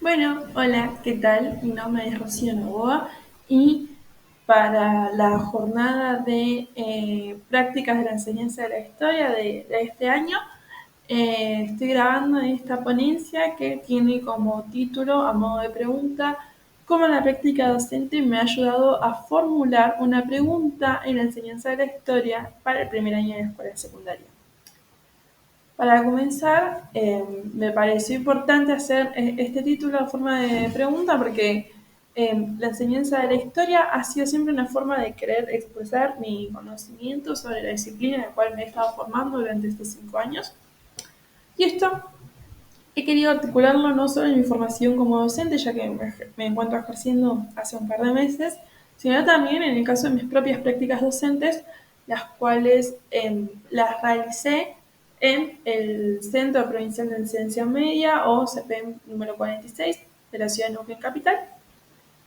Bueno, hola, ¿qué tal? Mi nombre es Rocío Novoa y para la jornada de prácticas de la enseñanza de la historia de este año, estoy grabando esta ponencia que tiene como título, a modo de pregunta, cómo la práctica docente me ha ayudado a formular una pregunta en la enseñanza de la historia para el primer año de la escuela secundaria. Para comenzar, me pareció importante hacer este título en forma de pregunta porque la enseñanza de la historia ha sido siempre una forma de querer expresar mi conocimiento sobre la disciplina en la cual me he estado formando durante estos 5 años. Y esto he querido articularlo no solo en mi formación como docente, ya que me encuentro ejerciendo hace un par de meses, sino también en el caso de mis propias prácticas docentes, las cuales las realicé en el Centro Provincial de Enseñanza Media, o CPEM número 46, de la ciudad de Neuquén Capital,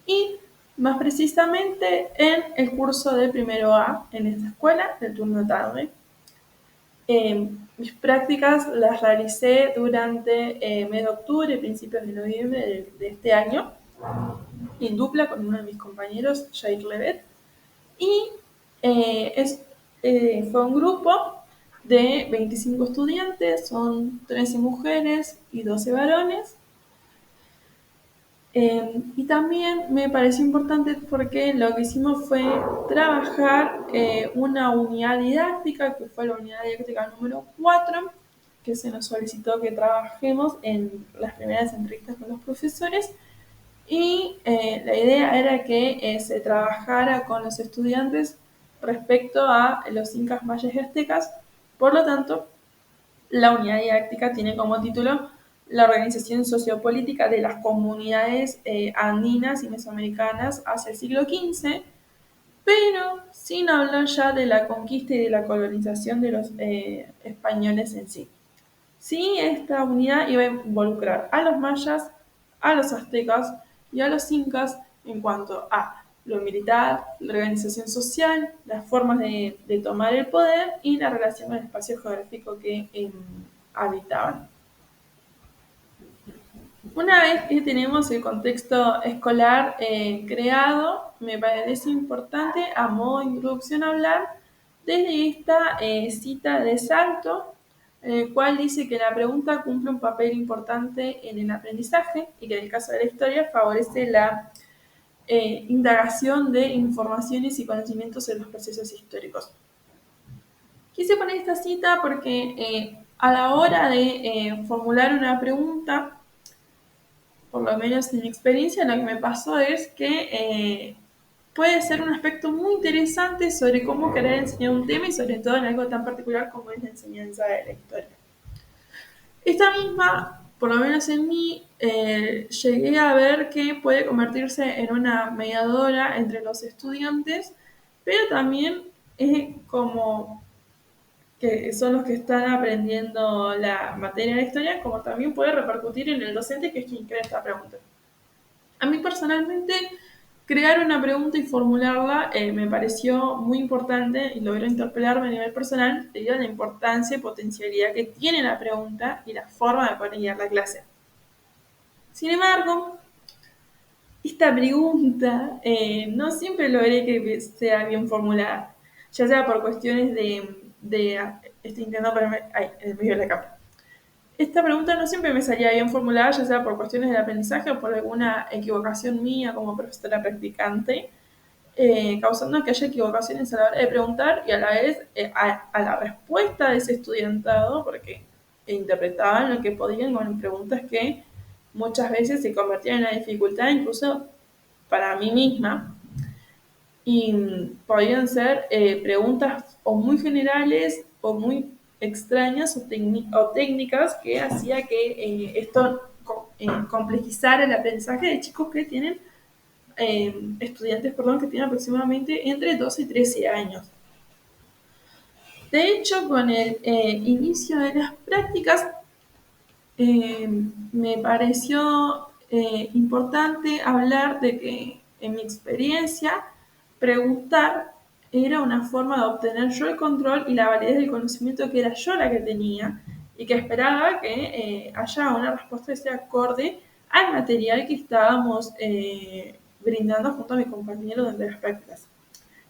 y más precisamente en el curso de primero A en esta escuela, del turno tarde. Mis prácticas las realicé durante mes de octubre y principios de noviembre de este año, en dupla con uno de mis compañeros, Jair Levet, y fue un grupo de 25 estudiantes, son 13 mujeres y 12 varones. Y también me pareció importante porque lo que hicimos fue trabajar una unidad didáctica, que fue la unidad didáctica número 4, que se nos solicitó que trabajemos en las primeras entrevistas con los profesores. Y la idea era que se trabajara con los estudiantes respecto a los incas, mayas y aztecas. Por lo tanto, la unidad didáctica tiene como título la organización sociopolítica de las comunidades andinas y mesoamericanas hacia el siglo XV, pero sin hablar ya de la conquista y de la colonización de los españoles en sí. Sí, esta unidad iba a involucrar a los mayas, a los aztecas y a los incas en cuanto a lo militar, la organización social, las formas de tomar el poder y la relación con el espacio geográfico que habitaban. Una vez que tenemos el contexto escolar creado, me parece importante, a modo de introducción, hablar desde esta cita de Salto, el cual dice que la pregunta cumple un papel importante en el aprendizaje y que en el caso de la historia favorece la indagación de informaciones y conocimientos en los procesos históricos. Quise poner esta cita porque a la hora de formular una pregunta, por lo menos en mi experiencia, lo que me pasó es que puede ser un aspecto muy interesante sobre cómo querer enseñar un tema y sobre todo en algo tan particular como es la enseñanza de la historia. Esta misma, por lo menos en mí, llegué a ver que puede convertirse en una mediadora entre los estudiantes, pero también es como que son los que están aprendiendo la materia de la historia, como también puede repercutir en el docente, que es quien crea esta pregunta. A mí personalmente, crear una pregunta y formularla me pareció muy importante y logró interpelarme a nivel personal debido a la importancia y potencialidad que tiene la pregunta y la forma de poder guiar la clase. Sin embargo, esta pregunta no siempre logré que sea bien formulada, ya sea por cuestiones estoy intentando ponerme ahí, en el medio de la cámara. Esta pregunta no siempre me salía bien formulada, ya sea por cuestiones del aprendizaje o por alguna equivocación mía como profesora practicante, causando que haya equivocaciones a la hora de preguntar y a la vez a la respuesta de ese estudiantado, porque interpretaban lo que podían con preguntas que muchas veces se convertían en una dificultad incluso para mí misma, y podían ser preguntas o muy generales o muy extrañas o técnicas que hacía que esto complejizara el aprendizaje de chicos que tienen, estudiantes, perdón, que tienen aproximadamente entre 12 y 13 años. De hecho, con el inicio de las prácticas, me pareció importante hablar de que, en mi experiencia, preguntar era una forma de obtener yo el control y la validez del conocimiento que era yo la que tenía y que esperaba que haya una respuesta que sea acorde al material que estábamos brindando junto a mis compañeros durante las prácticas.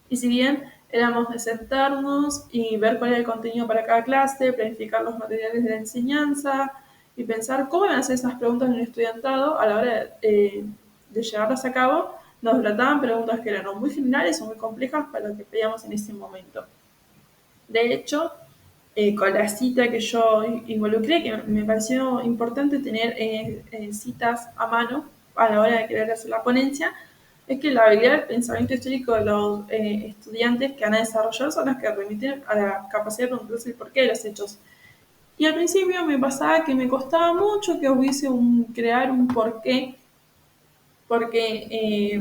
Y si bien éramos de sentarnos y ver cuál era el contenido para cada clase, planificar los materiales de la enseñanza y pensar cómo iban a hacer esas preguntas en el estudiantado a la hora de llevarlas a cabo, nos trataban preguntas que eran o muy generales o muy complejas para lo que pedíamos en ese momento. De hecho, con la cita que yo involucré, que me pareció importante tener citas a mano a la hora de querer hacer la ponencia, es que la habilidad del pensamiento histórico de los estudiantes que van a desarrollar son las que remiten a la capacidad de preguntarse el porqué de los hechos. Y al principio me pasaba que me costaba mucho que hubiese crear un porqué, porque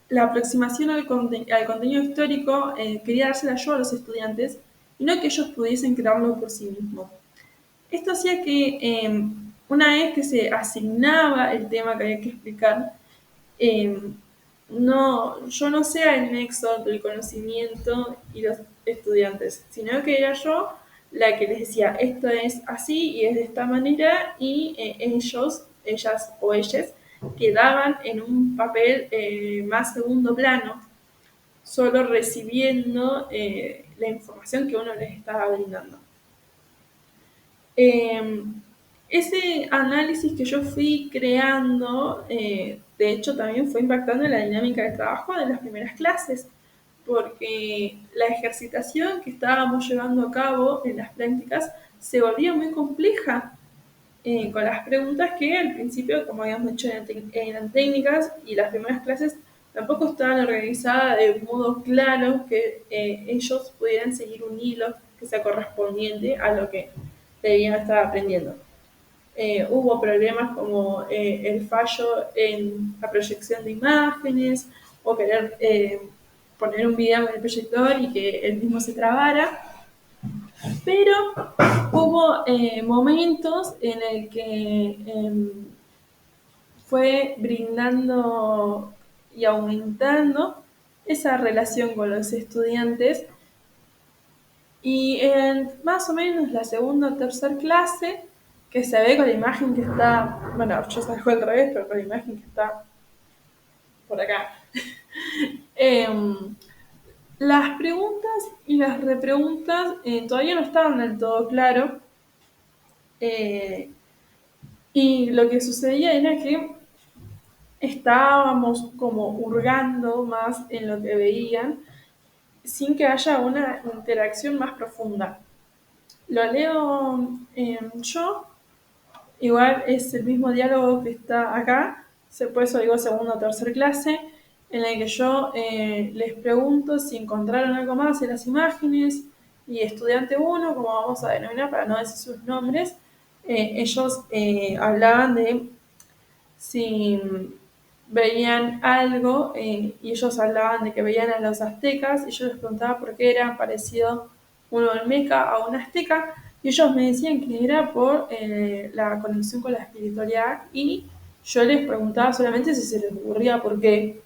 la aproximación al contenido histórico quería dársela yo a los estudiantes y no que ellos pudiesen crearlo por sí mismos. Esto hacía que una vez que se asignaba el tema que había que explicar, eh, yo no sea el nexo del conocimiento y los estudiantes, sino que era yo la que les decía, esto es así y es de esta manera, y ellas o ellas, quedaban en un papel más segundo plano, solo recibiendo la información que uno les estaba brindando. Eh, Ese análisis que yo fui creando, de hecho, también fue impactando en la dinámica de trabajo de las primeras clases, porque la ejercitación que estábamos llevando a cabo en las prácticas se volvía muy compleja, con las preguntas que al principio, como habíamos dicho, eran técnicas, y las primeras clases tampoco estaban organizadas de un modo claro que ellos pudieran seguir un hilo que sea correspondiente a lo que debían estar aprendiendo. Hubo problemas como el fallo en la proyección de imágenes o querer poner un video en el proyector y que el mismo se trabara, pero hubo momentos en el que fue brindando y aumentando esa relación con los estudiantes, y en más o menos la segunda o tercera clase, que se ve con la imagen que está, bueno, yo salgo al revés, pero con la imagen que está por acá, em, las preguntas y las repreguntas todavía no estaban del todo claro, eh, y lo que sucedía era que estábamos como hurgando más en lo que veían sin que haya una interacción más profunda. Lo leo yo. Igual es el mismo diálogo que está acá, por eso digo segunda o tercera clase, en el que yo les pregunto si encontraron algo más en las imágenes, y estudiante 1, como vamos a denominar para no decir sus nombres, ellos hablaban de si veían algo, y ellos hablaban de que veían a los aztecas, y yo les preguntaba por qué era parecido un olmeca a un azteca, y ellos me decían que era por la conexión con la espiritualidad, y yo les preguntaba solamente si se les ocurría por qué.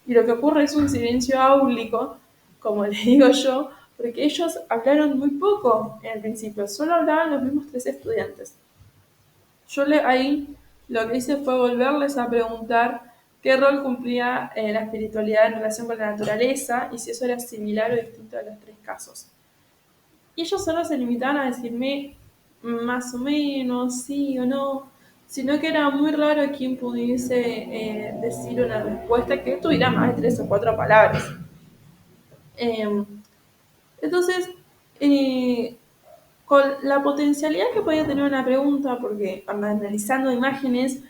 Y lo que ocurre es un silencio áulico, como les digo yo, porque ellos hablaron muy poco en el principio, solo hablaban los mismos 3 estudiantes. Yo ahí lo que hice fue volverles a preguntar qué rol cumplía la espiritualidad en relación con la naturaleza y si eso era similar o distinto a los 3 casos. Y ellos solo se limitaban a decirme más o menos, sí o no, sino que era muy raro quien pudiese decir una respuesta que tuviera más de 3 o 4 palabras. Eh, entonces, eh, con la potencialidad que podía tener una pregunta, porque analizando imágenes,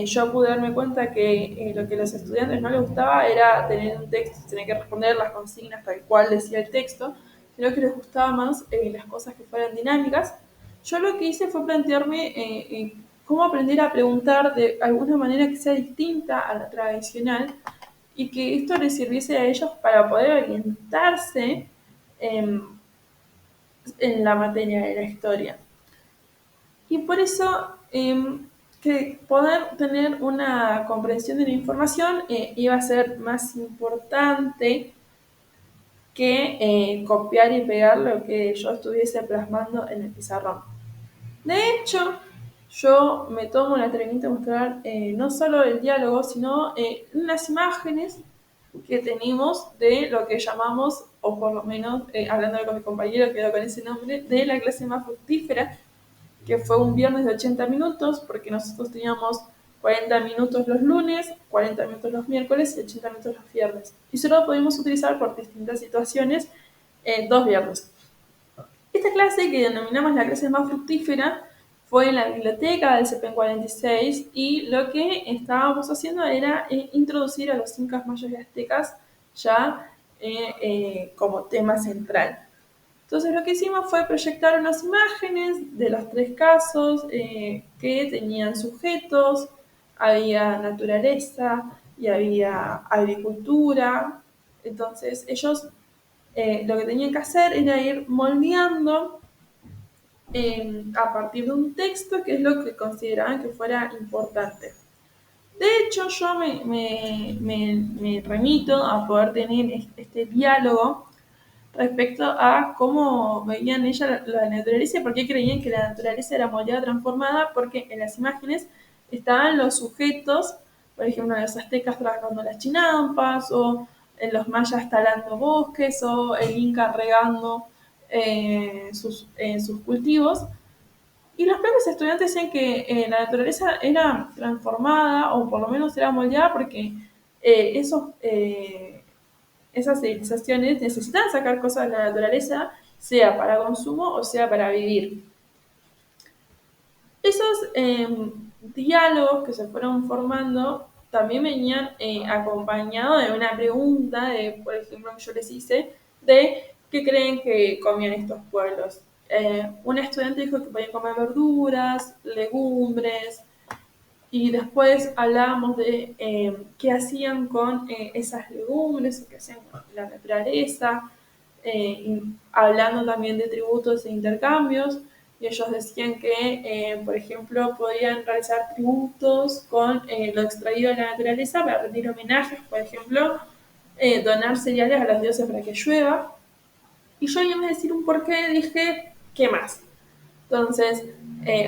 yo pude darme cuenta que lo que a los estudiantes no les gustaba era tener un texto, tener que responder las consignas tal cual decía el texto, sino que les gustaba más las cosas que fueran dinámicas. Yo lo que hice fue plantearme cómo aprender a preguntar de alguna manera que sea distinta a la tradicional, y que esto les sirviese a ellos para poder orientarse en la materia de la historia. Y por eso que poder tener una comprensión de la información iba a ser más importante que copiar y pegar lo que yo estuviese plasmando en el pizarrón. De hecho, yo me tomo el atrevimiento de mostrar no solo el diálogo, sino unas imágenes que tenemos de lo que llamamos, o por lo menos hablando con mi compañero, quedó con ese nombre, de la clase más fructífera, que fue un viernes de 80 minutos, porque nosotros teníamos 40 minutos los lunes, 40 minutos los miércoles y 80 minutos los viernes. Y solo lo podemos utilizar por distintas situaciones 2 viernes. Esta clase, que denominamos la clase más fructífera, fue en la biblioteca del CP 46 y lo que estábamos haciendo era introducir a los incas, mayas y aztecas ya como tema central. Entonces lo que hicimos fue proyectar unas imágenes de los 3 casos que tenían sujetos, había naturaleza y había agricultura. Entonces ellos lo que tenían que hacer era ir moldeando a partir de un texto que es lo que consideraban que fuera importante. De hecho, yo me remito a poder tener este diálogo respecto a cómo veían ella la naturaleza y por qué creían que la naturaleza era moldeada, transformada, porque en las imágenes estaban los sujetos, por ejemplo, en los aztecas trabajando las chinampas, o en los mayas talando bosques, o el inca regando sus cultivos. Y los propios estudiantes decían que la naturaleza era transformada, o por lo menos era moldeada, porque esas civilizaciones necesitan sacar cosas de la naturaleza, sea para consumo o sea para vivir. Esos diálogos que se fueron formando también venían acompañados de una pregunta, por ejemplo, que yo les hice, de qué creen que comían estos pueblos. Un estudiante dijo que podían comer verduras, legumbres, y después hablábamos de qué hacían con esas legumbres, qué hacían con la naturaleza, hablando también de tributos e intercambios. Y ellos decían que, por ejemplo, podían realizar tributos con lo extraído de la naturaleza para rendir homenajes, por ejemplo, donar cereales a los dioses para que llueva. Y yo, en vez de decir un porqué, dije, ¿qué más? Entonces,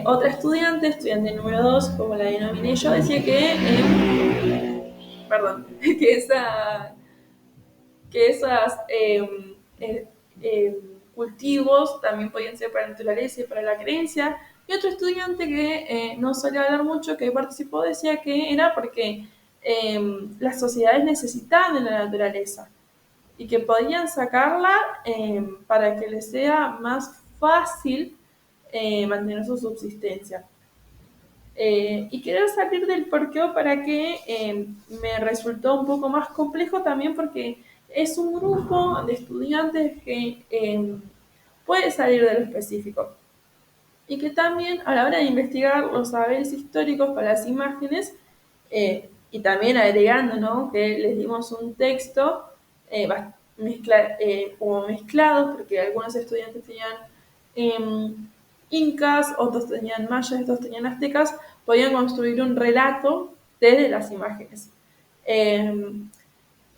otra estudiante número 2, como la denominé yo, decía perdón, que, que esas cultivos también podían ser para la naturaleza y para la creencia. Y otro estudiante que no solía hablar mucho, que participó, decía que era porque las sociedades necesitaban de la naturaleza y que podían sacarla para que les sea más fácil mantener su subsistencia. Y querer salir del porqué para que me resultó un poco más complejo también porque es un grupo de estudiantes que puede salir de lo específico y que también a la hora de investigar los saberes históricos para las imágenes y también agregando, ¿no?, que les dimos un texto como mezclados, porque algunos estudiantes tenían incas, otros tenían mayas, otros tenían aztecas, podían construir un relato desde las imágenes.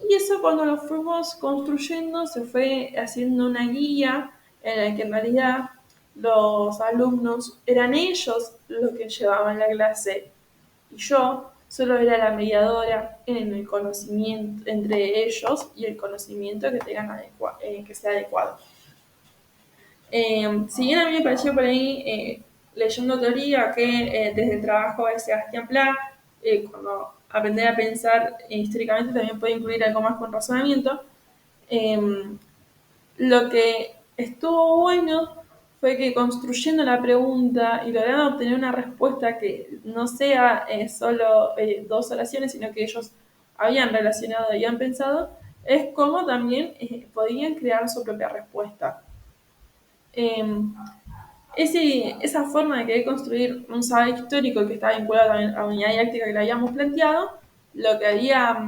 Y eso, cuando lo fuimos construyendo, se fue haciendo una guía en la que en realidad los alumnos eran ellos los que llevaban la clase y yo solo era la mediadora en el conocimiento entre ellos y el conocimiento que tengan que sea adecuado. Si bien a mí me pareció por ahí, leyendo teoría, que desde el trabajo de Sebastián Pla, cuando aprender a pensar históricamente también puede incluir algo más con razonamiento, lo que estuvo bueno fue que construyendo la pregunta y logrando obtener una respuesta que no sea solo 2 oraciones, sino que ellos habían relacionado y habían pensado, es como también podían crear su propia respuesta. Esa forma de querer construir un saber histórico que está vinculado también a la unidad didáctica que le habíamos planteado, lo que había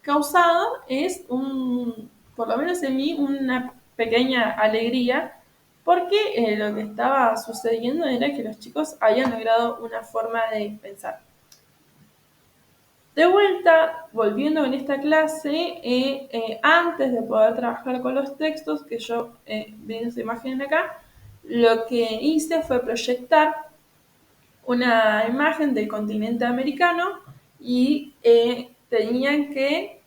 causado es, por lo menos en mí, una pequeña alegría, porque lo que estaba sucediendo era que los chicos habían logrado una forma de pensar. De vuelta, volviendo en esta clase, antes de poder trabajar con los textos, que yo, viendo esa imagen acá, lo que hice fue proyectar una imagen del continente americano y tenían que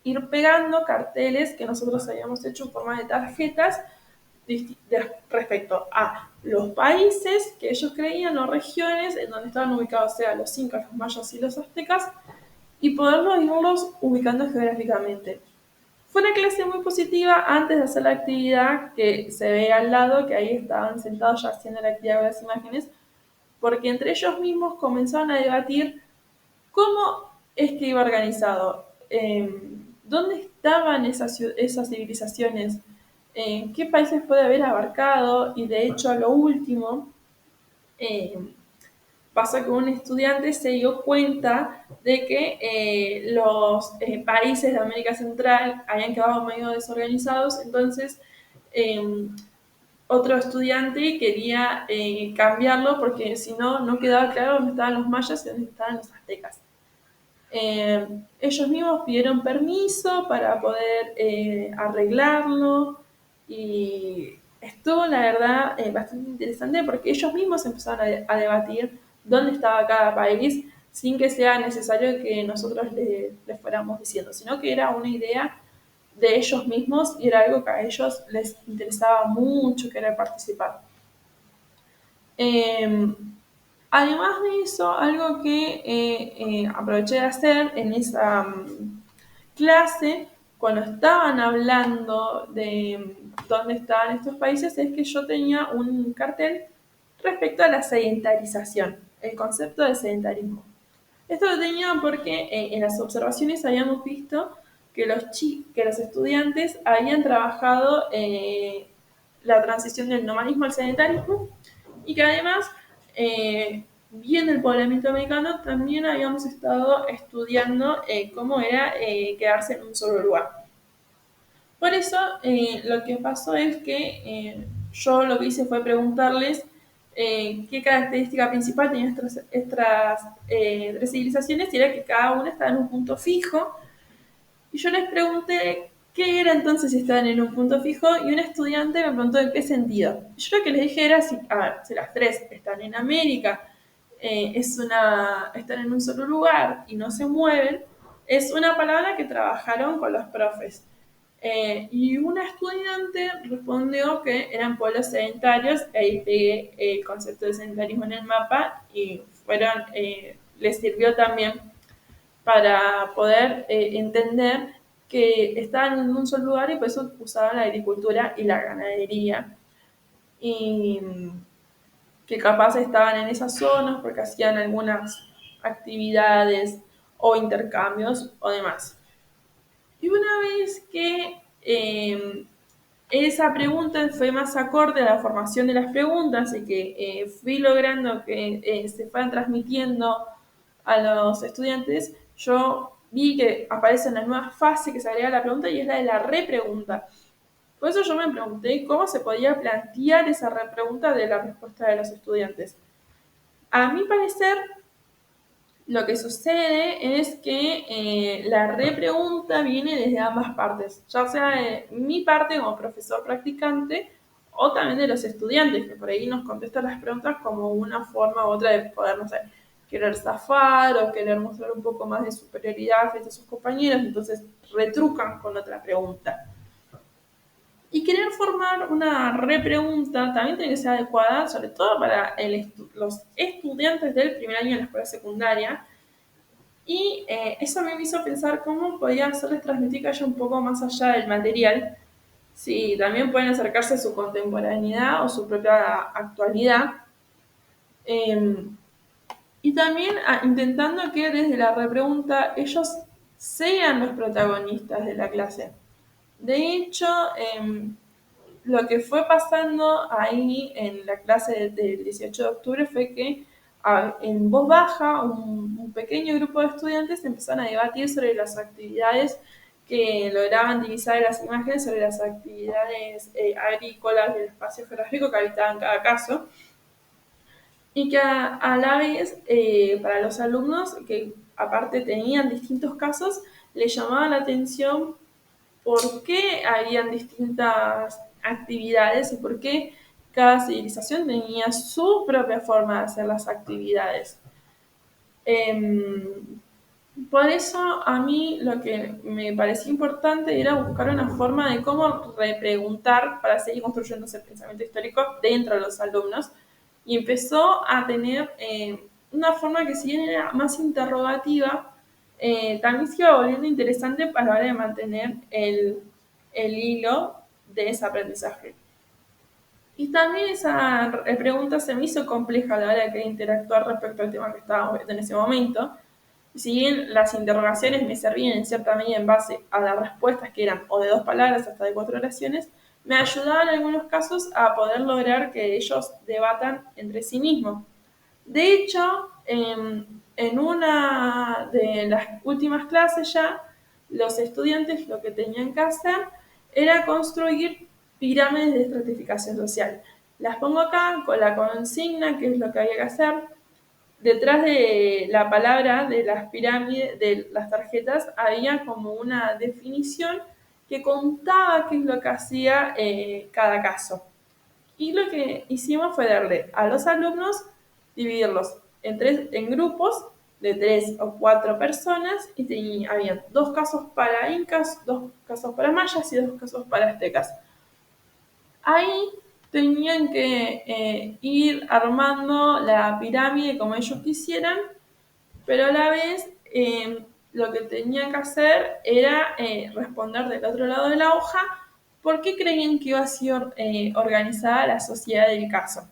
ir pegando carteles que nosotros habíamos hecho en forma de tarjetas respecto a los países que ellos creían o regiones en donde estaban ubicados, o sea, los incas, los mayas y los aztecas, y poderlos irlos ubicando geográficamente. Fue una clase muy positiva antes de hacer la actividad, que se ve al lado, que ahí estaban sentados ya haciendo la actividad de las imágenes, porque entre ellos mismos comenzaron a debatir cómo es que iba organizado, dónde estaban esas civilizaciones, qué países puede haber abarcado, y de hecho a lo último eh, pasó que un estudiante se dio cuenta de que los países de América Central habían quedado medio desorganizados, entonces eh, otro estudiante quería cambiarlo porque si no, no quedaba claro dónde estaban los mayas y dónde estaban los aztecas. Ellos mismos pidieron permiso para poder arreglarlo y estuvo, la verdad, bastante interesante porque ellos mismos empezaron a debatir dónde estaba cada país sin que sea necesario que nosotros les fuéramos diciendo, sino que era una idea de ellos mismos y era algo que a ellos les interesaba mucho querer participar. Eh, Además de eso, algo que aproveché de hacer en esa clase, cuando estaban hablando de dónde estaban estos países, es que yo tenía un cartel respecto a la sedentarización, el concepto de sedentarismo. Esto lo tenía porque en las observaciones habíamos visto que que los estudiantes habían trabajado la transición del nomadismo al sedentarismo y que además, viendo el poblamiento americano, también habíamos estado estudiando cómo era quedarse en un solo lugar. Por eso, lo que pasó es que yo lo que hice fue preguntarles qué característica principal tenían estas tres civilizaciones, y era que cada una estaba en un punto fijo. Y yo les pregunté qué era entonces si estaban en un punto fijo, y un estudiante me preguntó en qué sentido. Yo lo que les dije era, si, a ver, si las tres están en América, están en un solo lugar y no se mueven, es una palabra que trabajaron con los profes. Y una estudiante respondió que eran pueblos sedentarios, ahí pegué el concepto de sedentarismo en el mapa y les sirvió también para poder entender que estaban en un solo lugar y por eso usaban la agricultura y la ganadería. Y que capaz estaban en esas zonas porque hacían algunas actividades o intercambios o demás. Y una vez que esa pregunta fue más acorde a la formación de las preguntas y que fui logrando que se fueran transmitiendo a los estudiantes, yo vi que aparece una nueva fase que se agrega a la pregunta y es la de la repregunta. Por eso yo me pregunté cómo se podía plantear esa repregunta de la respuesta de los estudiantes. A mi parecer, lo que sucede es que la repregunta viene desde ambas partes, ya sea de mi parte como profesor practicante o también de los estudiantes, que por ahí nos contestan las preguntas como una forma u otra de poder, no sé, querer zafar o querer mostrar un poco más de superioridad frente a sus compañeros, entonces retrucan con otra pregunta. Y querer formar una repregunta también tiene que ser adecuada, sobre todo para los estudiantes del primer año de la escuela secundaria, y eso me hizo pensar cómo podía hacerles transmitir que haya un poco más allá del material, si también pueden acercarse a su contemporaneidad o su propia actualidad. Eh, y también intentando que desde la repregunta ellos sean los protagonistas de la clase. De hecho, lo que fue pasando ahí en la clase del 18 de octubre fue que en voz baja un pequeño grupo de estudiantes empezaron a debatir sobre las actividades que lograban divisar en las imágenes, sobre las actividades agrícolas del espacio geográfico que habitaban cada caso, y que a la vez para los alumnos que aparte tenían distintos casos, les llamaba la atención por qué habían distintas actividades y por qué cada civilización tenía su propia forma de hacer las actividades. Por eso a mí lo que me parecía importante era buscar una forma de cómo repreguntar para seguir construyendo ese pensamiento histórico dentro de los alumnos, y empezó a tener una forma que, si bien era más interrogativa, también se iba volviendo interesante para la hora de mantener el hilo de ese aprendizaje. Y también esa pregunta se me hizo compleja a la hora de querer interactuar respecto al tema que estábamos viendo en ese momento. Si bien las interrogaciones me servían en cierta medida en base a las respuestas, que eran o de 2 palabras hasta de 4 oraciones, me ayudaban en algunos casos a poder lograr que ellos debatan entre sí mismos. De hecho, en una de las últimas clases ya, los estudiantes lo que tenían que hacer era construir pirámides de estratificación social. Las pongo acá con la consigna, que es lo que había que hacer. Detrás de la palabra de las pirámides, de las tarjetas, había como una definición que contaba qué es lo que hacía cada caso. Y lo que hicimos fue darle a los alumnos, dividirlos en grupos de 3 o 4 personas, y había 2 casos para incas, 2 casos para mayas y 2 casos para aztecas. Ahí tenían que ir armando la pirámide como ellos quisieran, pero a la vez lo que tenían que hacer era responder del otro lado de la hoja por qué creían que iba a ser organizada la sociedad del caso.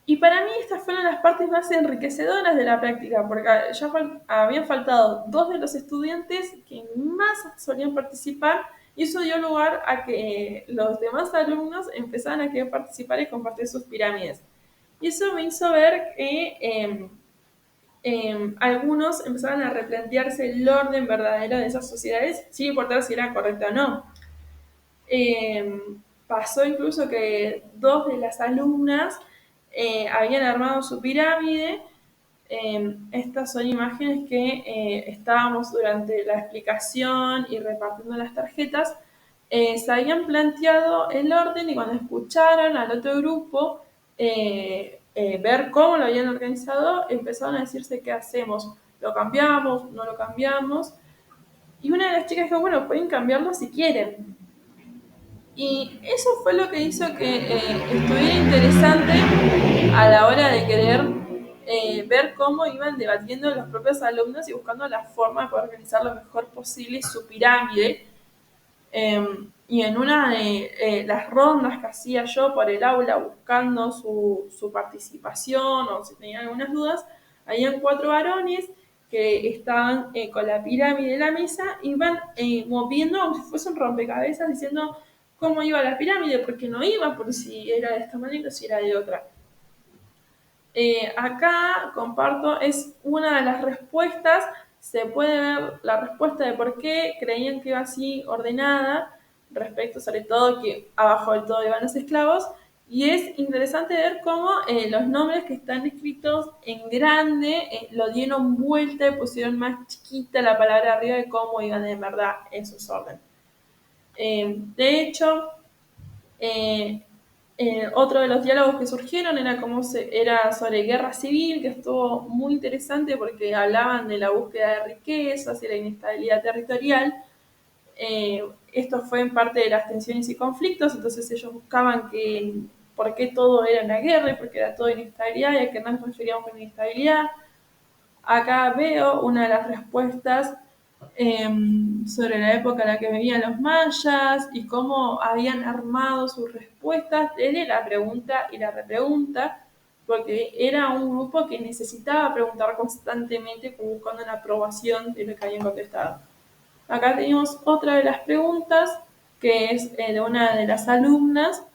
Y para mí estas fueron las partes más enriquecedoras de la práctica, porque ya habían faltado 2 de los estudiantes que más solían participar, y eso dio lugar a que los demás alumnos empezaran a querer participar y compartir sus pirámides. Y eso me hizo ver que algunos empezaron a replantearse el orden verdadero de esas sociedades, sin importar si era correcta o no. Pasó incluso que 2 de las alumnas habían armado su pirámide. Estas son imágenes que estábamos durante la explicación y repartiendo las tarjetas. Se habían planteado el orden, y cuando escucharon al otro grupo ver cómo lo habían organizado, empezaron a decirse: ¿qué hacemos? ¿Lo cambiamos? ¿No lo cambiamos? Y una de las chicas dijo: bueno, pueden cambiarlo si quieren. Y eso fue lo que hizo que estuviera interesante a la hora de querer ver cómo iban debatiendo los propios alumnos y buscando la forma de organizar lo mejor posible su pirámide. Y en una de las rondas que hacía yo por el aula buscando su participación, o si tenían algunas dudas, habían 4 varones que estaban con la pirámide en la mesa, iban moviendo como si fuese un rompecabezas, diciendo cómo iba la pirámide, porque no iba por si era de esta manera o si era de otra. Acá comparto, es una de las respuestas. Se puede ver la respuesta de por qué creían que iba así ordenada, respecto sobre todo que abajo del todo iban los esclavos. Y es interesante ver cómo los nombres que están escritos en grande lo dieron vuelta y pusieron más chiquita la palabra arriba de cómo iban de verdad en sus orden. De hecho, otro de los diálogos que surgieron era sobre guerra civil, que estuvo muy interesante porque hablaban de la búsqueda de riquezas y la inestabilidad territorial. Esto fue en parte de las tensiones y conflictos, entonces ellos buscaban por qué todo era una guerra y por qué era todo inestabilidad, y a qué nos referíamos con inestabilidad. Acá veo una de las respuestas sobre la época en la que vivían los mayas y cómo habían armado sus respuestas desde la pregunta y la repregunta, porque era un grupo que necesitaba preguntar constantemente, como buscando la aprobación de lo que habían contestado. Acá tenemos otra de las preguntas, que es de una de las alumnas,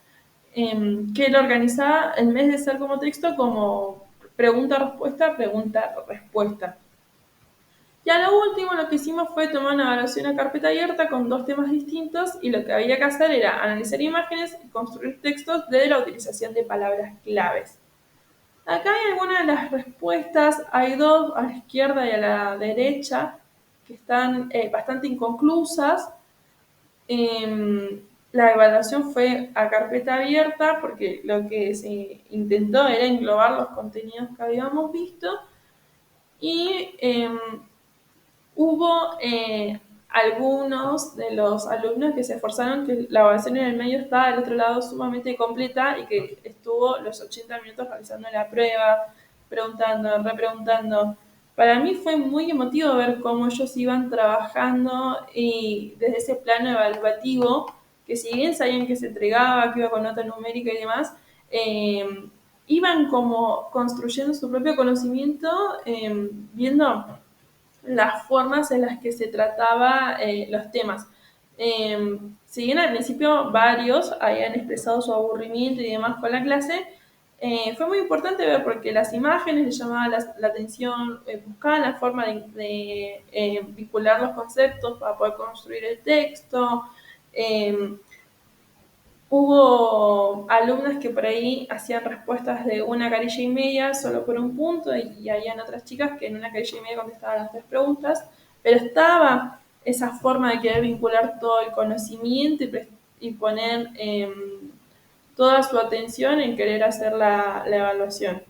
que lo organizaba, en vez de ser como texto, como pregunta-respuesta, pregunta-respuesta. Y a lo último lo que hicimos fue tomar una evaluación a carpeta abierta con 2 temas distintos, y lo que había que hacer era analizar imágenes y construir textos de la utilización de palabras claves. Acá hay algunas de las respuestas, hay 2 a la izquierda y a la derecha que están bastante inconclusas. La evaluación fue a carpeta abierta porque lo que se intentó era englobar los contenidos que habíamos visto y hubo algunos de los alumnos que se esforzaron que la evaluación en el medio estaba del otro lado sumamente completa y que estuvo los 80 minutos realizando la prueba, preguntando, repreguntando. Para mí fue muy emotivo ver cómo ellos iban trabajando y desde ese plano evaluativo, que si bien sabían que se entregaba, que iba con nota numérica y demás, iban como construyendo su propio conocimiento, viendo las formas en las que se trataba los temas. Si bien al principio varios habían expresado su aburrimiento y demás con la clase, fue muy importante ver porque las imágenes les llamaban la atención, buscaban la forma de vincular los conceptos para poder construir el texto. Eh, Hubo alumnas que por ahí hacían respuestas de una carilla y media solo por un punto y habían otras chicas que en una carilla y media contestaban las tres preguntas, pero estaba esa forma de querer vincular todo el conocimiento y poner toda su atención en querer hacer la evaluación.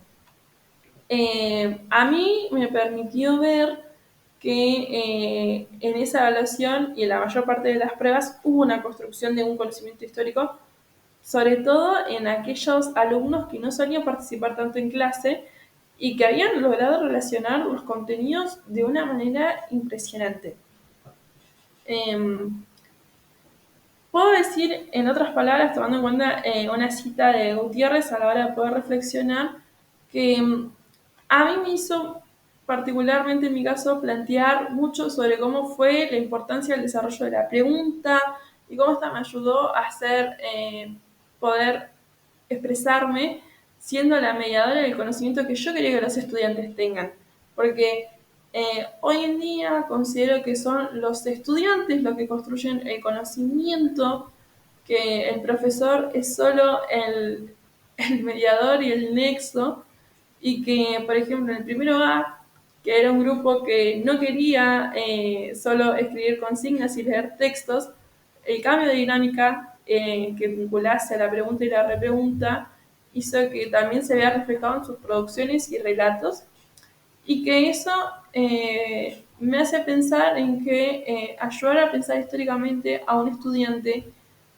A mí me permitió ver que en esa evaluación y en la mayor parte de las pruebas hubo una construcción de un conocimiento histórico, sobre todo en aquellos alumnos que no solían participar tanto en clase y que habían logrado relacionar los contenidos de una manera impresionante. Puedo decir, en otras palabras, tomando en cuenta una cita de Gutiérrez a la hora de poder reflexionar, que a mí me hizo particularmente en mi caso plantear mucho sobre cómo fue la importancia del desarrollo de la pregunta y cómo esta me ayudó a hacer, poder expresarme siendo la mediadora del conocimiento que yo quería que los estudiantes tengan. Porque hoy en día considero que son los estudiantes los que construyen el conocimiento, que el profesor es solo el mediador y el nexo, y que, por ejemplo, en el primero A, que era un grupo que no quería solo escribir consignas y leer textos, el cambio de dinámica que vinculase a la pregunta y la repregunta hizo que también se vea reflejado en sus producciones y relatos, y que eso me hace pensar en que ayudar a pensar históricamente a un estudiante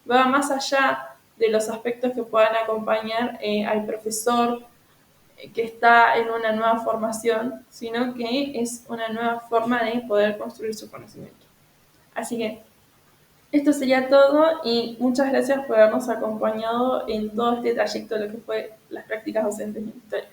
va más allá de los aspectos que puedan acompañar al profesor que está en una nueva formación, sino que es una nueva forma de poder construir su conocimiento. Así que esto sería todo y muchas gracias por habernos acompañado en todo este trayecto de lo que fue las prácticas docentes en historia.